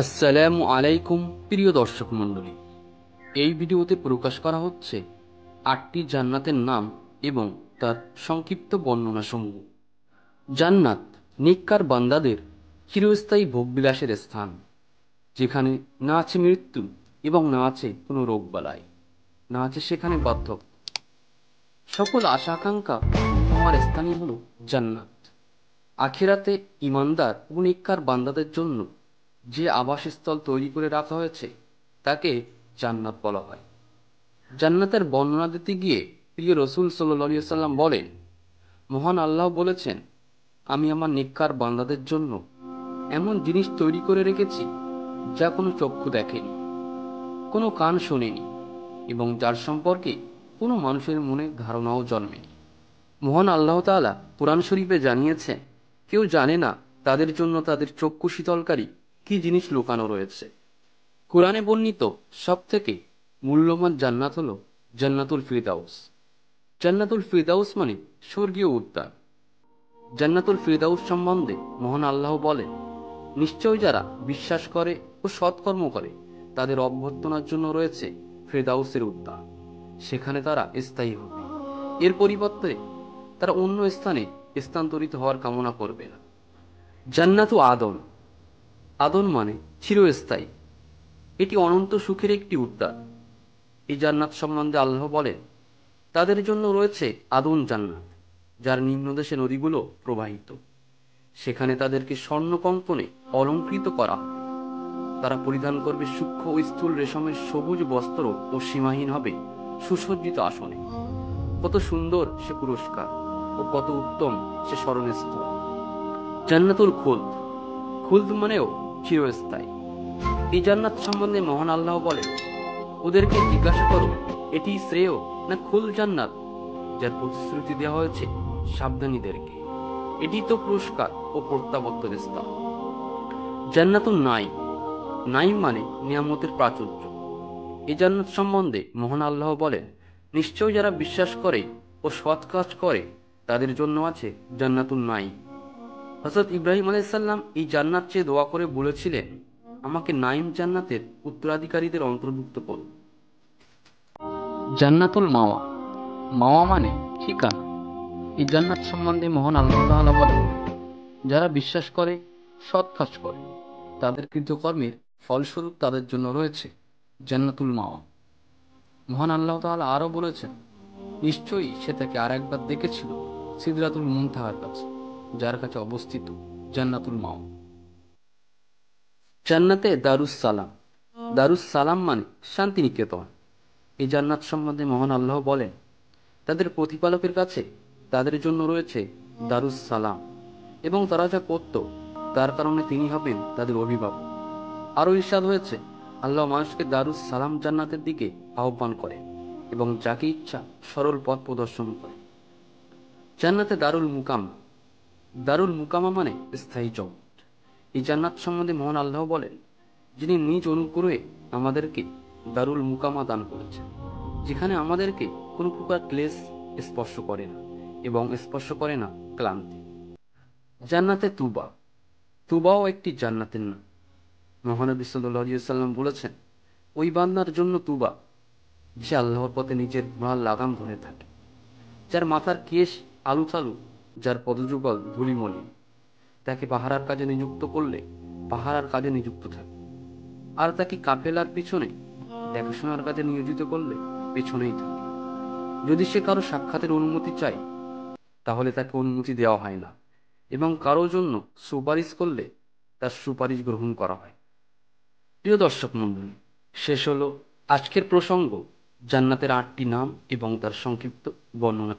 আসসালামু আলাইকুম প্রিয় দর্শক মণ্ডলী। এই ভিডিওতে প্রকাশ করা হচ্ছে ৮টি জান্নাতের নাম এবং তার সংক্ষিপ্ত বর্ণনাসমূহ। জান্নাত নেককার বান্দাদের চিরস্থায়ী ভোগবিলাসের স্থান, যেখানে না আছে মৃত্যু এবং না আছে কোনো রোগবালাই, না আছে সেখানে বার্ধক্য। সকল আশা আকাঙ্ক্ষা হওয়ার স্থানই হল জান্নাত। আখিরাতে ইমানদার ও নেককার বান্দাদের জন্য যে আবাসস্থল তৈরি করে রাখা হয়েছে তাকে জান্নাত বলা হয়। জান্নাতের বর্ণনা দিতে গিয়ে প্রিয় রসুল সাল্লাল্লাহু আলাইহি সাল্লাম বলেন, মহান আল্লাহ বলেছেন, আমি আমার নেককার বান্দাদের জন্য এমন জিনিস তৈরি করে রেখেছি যা কোনো চক্ষু দেখেনি, কোনো কান শোনেনি এবং যার সম্পর্কে কোনো মানুষের মনে ধারণাও জন্মেনি। মহান আল্লাহ তাআলা কুরআন শরীফে জানিয়েছেন, কেউ জানে না তাদের জন্য তাদের চক্ষু শীতলকারী কি জিনিস লুকানো রয়েছে। কুরআনে বর্ণিত সবথেকে মূল্যবান জান্নাত হলো জান্নাতুল ফিরদাউস। জান্নাতুল ফিরদাউস মানে স্বর্গীয় উদ্যান। জান্নাতুল ফিরদাউস সম্বন্ধে মহান আল্লাহ বলেন, নিশ্চয় যারা বিশ্বাস করে ও সৎকর্ম করে তাদের অভ্যর্থনার জন্য রয়েছে ফিরদাউসের উদ্যান, সেখানে তারা স্থায়ী হবে। এর পরিবর্তে তারা অন্য স্থানে স্থানান্তরিত হওয়ার কামনা করবে না। জান্নাতু আদন। আদন মানে চিরস্থায়ী। এটি অনন্ত সুখের একটি উদ্যান। এই জান্নাত সম্বন্ধে আল্লাহ বলেন, তাদের জন্য রয়েছে আদন জান্নাত, যার নিম্নদেশে নদীগুলো প্রবাহিত। সেখানে তাদেরকে স্বর্ণকঙ্কণে অলঙ্কৃত করা হবে। তারা পরিধান করবে সূক্ষ্ম ও স্থূল রেশমের সবুজ বস্ত্র ও সীমাহীন হবে সুসজ্জিত আসনে। কত সুন্দর সে পুরস্কার ও কত উত্তম সে স্মরণস্থল। জান্নাতুল খুলদ। খুলদ মানেও চিরস্থায়ী। এই জান্নাত সম্বন্ধে মহান আল্লাহ বলেন, ওদেরকে জিজ্ঞাসা করো, এটি শ্রেয় না খুল জান্নাত যার প্রতিশ্রুতি দেওয়া হয়েছে সাবধানীদেরকে? এটি তো পুরস্কার ও প্রত্যাবর্তনের স্থান। জান্নাতুন নাইম। নাইম মানে নিয়ামতের প্রাচুর্য। এই জান্নাত সম্বন্ধে মহান আল্লাহ বলেন, নিশ্চয় যারা বিশ্বাস করে ও সৎ কাজ করে তাদের জন্য আছে জান্নাতুন নাইম। হযরত ইব্রাহিম আলাইহিস সালাম এই জান্নাত চেয়ে দোয়া করে বলেছিলেন, আমাকে নাইম জান্নাতের উত্তরাধিকারীদের অন্তর্ভুক্ত করুন। জান্নাতুল মাওয়া। মাওয়া মানে ঠিকানা। এই জান্নাত সম্বন্ধে মহান আল্লাহ তাআলা বলেন, যারা বিশ্বাস করে সৎ কাজ করে তাদের কৃতকর্মের ফলস্বরূপ তাদের জন্য রয়েছে জান্নাতুল মাওয়া। মহান আল্লাহ তাআলা আরো বলেছেন, নিশ্চয়ই সে তাকে আর একবার দেখেছিল সিদরাতুল মুনতাহার কাছে, যার কাছে অবস্থিত জান্নাতুল মাওয়া। জান্নাতে দারুস সালাম। দারুস সালাম মানে শান্তিনিকেতন। এই জান্নাত সম্বন্ধে মহান আল্লাহ বলেন, তাদের প্রতিপালকের কাছে তাদের জন্য রয়েছে দারুস সালাম এবং তারা যা করত তার কারণে তিনি হবেন তাদের অভিভাবক। আরো ইরশাদ হয়েছে, আল্লাহ মানুষকে দারুস সালাম জান্নাতের দিকে আহ্বান করে এবং যাকে ইচ্ছা সরল পথ প্রদর্শন করে। জান্নাতে দারুল মুকামা। দারুল মুকামা মানে স্থায়ী জগৎ। এই জান্নাত সম্বন্ধে মহান আল্লাহ বলেন, যিনি নিজ অনুগ্রহে আমাদেরকে দারুল মুকামা দান করেছেন, যেখানে আমাদেরকে কোনো প্রকার ক্লেশ স্পর্শ করে না এবং স্পর্শ করে না ক্লান্তি। জান্নাতে তুবা। তুবাও একটি জান্নাতের নাম। মহানবী সাল্লাল্লাহু আলাইহি সাল্লাম বলেছেন, ওই বান্দার জন্য তুবা যে আল্লাহর পথে নিজের ঘোড়ার লাগাম ধরে থাকে, যার মাথার কেশ আলু থালু, যার পদযুগল ধূলিমলিন। তাকে পাহারার কাজে নিযুক্ত করলে পাহারার কাজে নিযুক্ত থাকে, আর তাকে কাফেলার পিছনে দেখাশোনার কাজে নিয়োজিত করলে পেছনেই থাকে। যদি সে কারো সাক্ষাতের অনুমতি চায় তাহলে তাকে অনুমতি দেওয়া হয় না, এবং কারো জন্য সুপারিশ করলে তার সুপারিশ গ্রহণ করা হয়। প্রিয় দর্শক মণ্ডলী, শেষ হলো আজকের প্রসঙ্গ জান্নাতের ৮টি নাম এবং তার সংক্ষিপ্ত বর্ণনা।